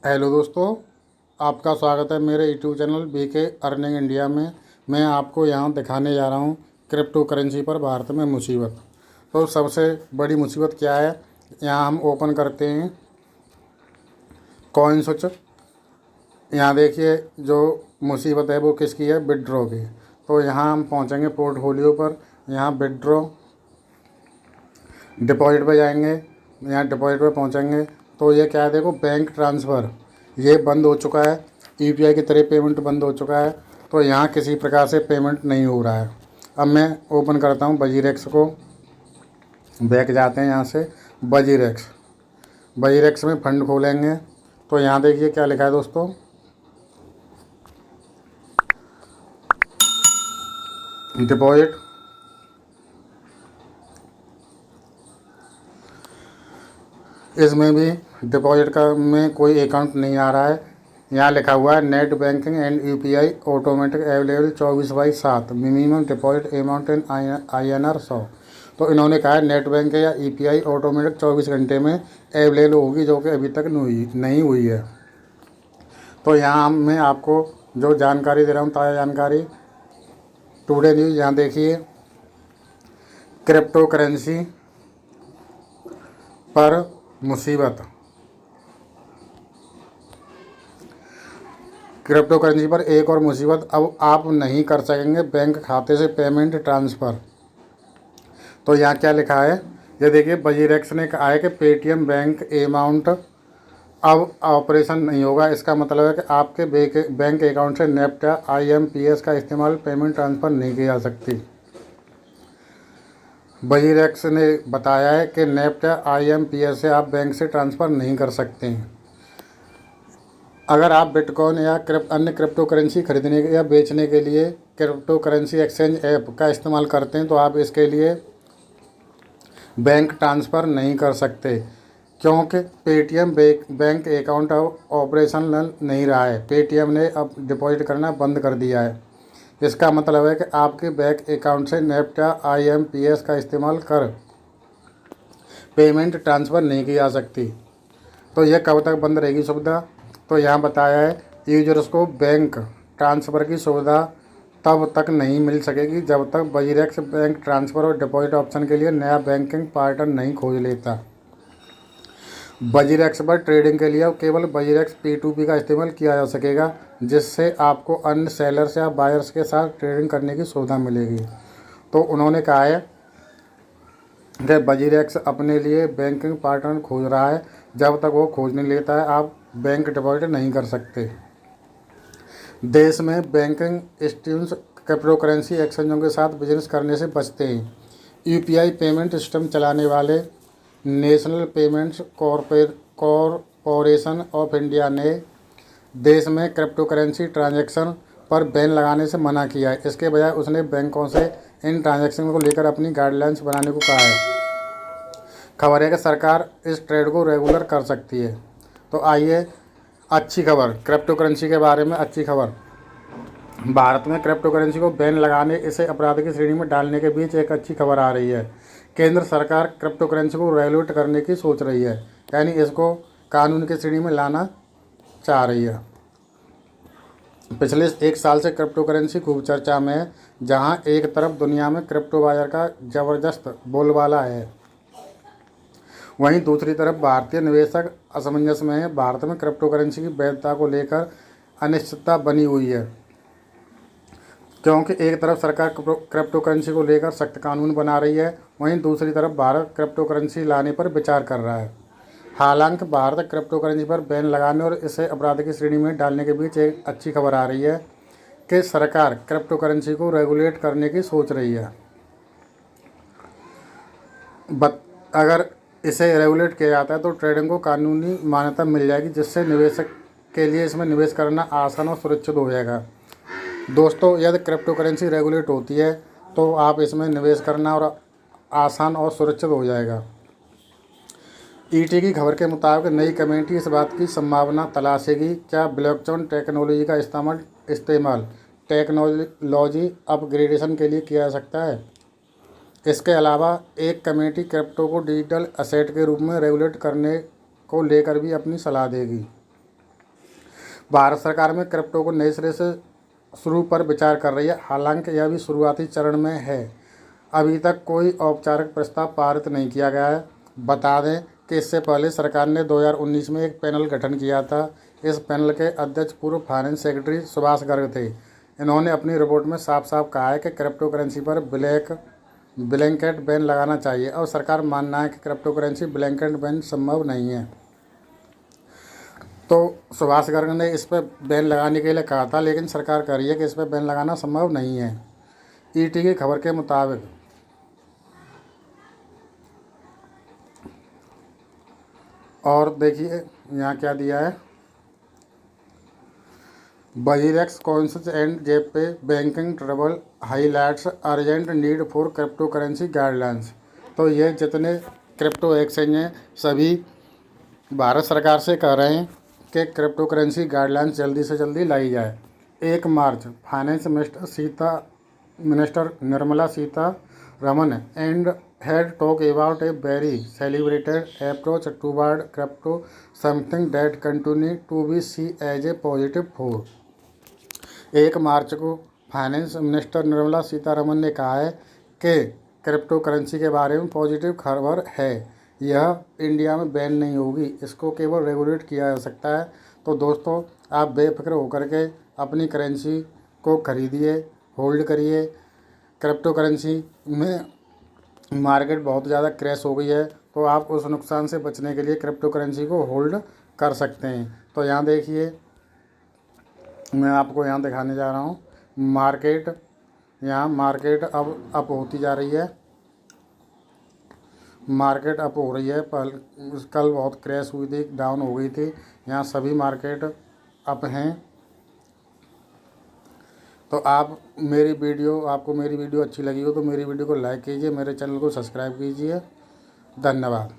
Hello दोस्तों, आपका स्वागत है मेरे YouTube channel BK earning India में। मैं आपको यहाँ दिखाने जा रहा हूँ क्रिप्टो करेंसी पर भारत में मुसीबत। तो सबसे बड़ी मुसीबत क्या है, यहाँ हम ओपन करते हैं कॉइन स्विच। यहाँ देखिए जो मुसीबत है वो किसकी है, विड्रॉ की। तो यहाँ हम पहुँचेंगे पोर्टफोलियो पर, यहाँ विड्रॉ डिपॉजिट पे जाएंगे। यहाँ डिपॉजिट पे पहुँचेंगे तो ये क्या है, देखो बैंक ट्रांसफ़र ये बंद हो चुका है। यूपीआई की तरह पेमेंट बंद हो चुका है। तो यहाँ किसी प्रकार से पेमेंट नहीं हो रहा है। अब मैं ओपन करता हूँ बजीरेक्स को, बैक जाते हैं यहाँ से बजीरेक्स में फ़ंड खोलेंगे। तो यहाँ देखिए क्या लिखा है दोस्तों, डिपॉजिट। इसमें भी डिपॉजिट का में कोई अकाउंट नहीं आ रहा है। यहाँ लिखा हुआ है net banking and UPI automatic available 24/7 minimum deposit amount in INR 100। तो इन्होंने कहा है नेट बैंक या यूपीआई ऑटोमेटिक 24 घंटे में अवेलेबल होगी, जो कि अभी तक नहीं हुई है। तो यहाँ मैं आपको जो जानकारी दे रहा हूँ, ताज़ा जानकारी टुडे न्यूज़। यहाँ देखिए क्रिप्टो करेंसी पर मुसीबत, क्रिप्टो करेंसी पर एक और मुसीबत, अब आप नहीं कर सकेंगे बैंक खाते से पेमेंट ट्रांसफ़र। तो यहाँ क्या लिखा है, ये देखिए बजीरेक्स ने कहा है कि पेटीएम बैंक अमाउंट अब ऑपरेशन नहीं होगा। इसका मतलब है कि आपके बैंक अकाउंट से नेफ्ट या IMPS का इस्तेमाल पेमेंट ट्रांसफ़र नहीं की जा सकती। बजीरेक्स ने बताया है कि नेफ्ट या IMPS से आप बैंक से ट्रांसफ़र नहीं कर सकते हैं। अगर आप बिटकॉइन या अन्य क्रिप्टो करेंसी खरीदने या बेचने के लिए क्रिप्टो करेंसी एक्सचेंज ऐप का इस्तेमाल करते हैं तो आप इसके लिए बैंक ट्रांसफ़र नहीं कर सकते, क्योंकि पेटीएम बैंक अकाउंट अब ऑपरेशनल नहीं रहा है। पेटीएम ने अब डिपॉजिट करना बंद कर दिया है। इसका मतलब है कि आपके बैंक अकाउंट से नेफ्ट या IMPS का इस्तेमाल कर पेमेंट ट्रांसफ़र नहीं की जा सकती। तो यह कब तक बंद रहेगी सुविधा, तो यहाँ बताया है यूजर्स को बैंक ट्रांसफ़र की सुविधा तब तक नहीं मिल सकेगी जब तक बजीरेक्स बैंक ट्रांसफ़र और डिपॉजिट ऑप्शन के लिए नया बैंकिंग पार्टनर नहीं खोज लेता। बजीरेक्स पर ट्रेडिंग के लिए अब केवल बजीरेक्स P2P का इस्तेमाल किया जा सकेगा, जिससे आपको अन्य सेलर्स या बायर्स के साथ ट्रेडिंग करने की सुविधा मिलेगी। तो उन्होंने कहा है कि बजीरेक्स अपने लिए बैंकिंग पार्टनर खोज रहा है। जब तक वो खोज नहीं लेता है आप बैंक डिपॉजिट नहीं कर सकते। देश में बैंकिंग इंस्टीट्यूशंस क्रिप्टो करेंसी एक्सचेंजों के साथ बिजनेस करने से बचते हैं। यूपीआई पेमेंट सिस्टम चलाने वाले national payments corporation of India ने देश में क्रिप्टो करेंसी ट्रांजैक्शन पर बैन लगाने से मना किया है। इसके बजाय उसने बैंकों से इन ट्रांजैक्शन को लेकर अपनी गाइडलाइंस बनाने को कहा है। खबर है कि सरकार इस ट्रेड को रेगुलर कर सकती है। तो आइए अच्छी खबर, क्रिप्टो करेंसी के बारे में अच्छी खबर। भारत में क्रिप्टो करेंसी को बैन लगाने, इसे अपराध की श्रेणी में डालने के बीच एक अच्छी खबर आ रही है। केंद्र सरकार क्रिप्टो करेंसी को रेगुलेट करने की सोच रही है, यानी इसको कानून की श्रेणी में लाना चाह रही है। पिछले एक साल से क्रिप्टो करेंसी खूब चर्चा में है। जहां एक तरफ दुनिया में क्रिप्टो बाजार का ज़बरदस्त बोलबाला है, वहीं दूसरी तरफ भारतीय निवेशक असमंजस में है। भारत में क्रिप्टो करेंसी की वैधता को लेकर अनिश्चितता बनी हुई है, क्योंकि एक तरफ सरकार क्रिप्टो करेंसी को लेकर सख्त कानून बना रही है, वहीं दूसरी तरफ भारत क्रिप्टो करेंसी लाने पर विचार कर रहा है। हालांकि भारत क्रिप्टो करेंसी पर बैन लगाने और इसे अपराध की श्रेणी में डालने के बीच एक अच्छी खबर आ रही है कि सरकार क्रिप्टो करेंसी को रेगुलेट करने की सोच रही है। अगर इसे रेगुलेट किया जाता है तो ट्रेडिंग को कानूनी मान्यता मिल जाएगी, जिससे निवेशक के लिए इसमें निवेश करना आसान और सुरक्षित हो जाएगा। दोस्तों, यदि क्रिप्टो करेंसी रेगुलेट होती है तो आप इसमें निवेश करना और आसान और सुरक्षित हो जाएगा। ET की खबर के मुताबिक नई कमेटी इस बात की संभावना तलाशेगी क्या ब्लॉकचेन टेक्नोलॉजी का इस्तेमाल टेक्नोलॉजी अपग्रेडेशन के लिए किया जा सकता है। इसके अलावा एक कमेटी क्रिप्टो को डिजिटल असेट के रूप में रेगुलेट करने को लेकर भी अपनी सलाह देगी। भारत सरकार में क्रिप्टो को नए सिरे से शुरू पर विचार कर रही है, हालांकि यह भी शुरुआती चरण में है। अभी तक कोई औपचारिक प्रस्ताव पारित नहीं किया गया है। बता दें कि इससे पहले सरकार ने 2019 में एक पैनल गठन किया था। इस पैनल के अध्यक्ष पूर्व फाइनेंस सेक्रेटरी सुभाष गर्ग थे। इन्होंने अपनी रिपोर्ट में साफ साफ कहा है कि क्रिप्टो करेंसी पर ब्लैंकेट बैन लगाना चाहिए, और सरकार मानना है कि क्रिप्टो करेंसी ब्लैंकेट बैन संभव नहीं है। तो सुभाष गर्ग ने इस पर बैन लगाने के लिए कहा था, लेकिन सरकार कह रही है कि इस पर बैन लगाना संभव नहीं है। ईटी की खबर के मुताबिक और देखिए यहाँ क्या दिया है, बजीरेक्स कॉइन्स एंड जेपे banking trouble highlights urgent need for crypto currency guidelines. तो ये जितने क्रिप्टो एक्सचेंज हैं सभी भारत सरकार से कह रहे हैं कि क्रिप्टो करेंसी गाइडलाइंस जल्दी से जल्दी लाई जाए। 1 March finance minister Nirmala Sitharaman and had talked about a very celebrated approach toward crypto, something that continue to be seen as a positive force। 1 मार्च को फाइनेंस मिनिस्टर निर्मला सीतारमन ने कहा है कि क्रिप्टो करेंसी के बारे में पॉजिटिव खबर है। यह इंडिया में बैन नहीं होगी, इसको केवल रेगुलेट किया जा सकता है। तो दोस्तों, आप बेफिक्र होकर के अपनी करेंसी को खरीदिए, होल्ड करिए। क्रिप्टो करेंसी में मार्केट बहुत ज़्यादा क्रैश हो गई है, तो आप उस नुकसान से बचने के लिए क्रिप्टो करेंसी को होल्ड कर सकते हैं। तो यहाँ देखिए, मैं आपको यहाँ दिखाने जा रहा हूँ मार्केट। यहाँ मार्केट अब अप होती जा रही है, मार्केट अप हो रही है। कल बहुत क्रैश हुई थी, डाउन हो गई थी। यहाँ सभी मार्केट अप हैं। तो आपको मेरी वीडियो अच्छी लगी हो तो मेरी वीडियो को लाइक कीजिए, मेरे चैनल को सब्सक्राइब कीजिए। धन्यवाद।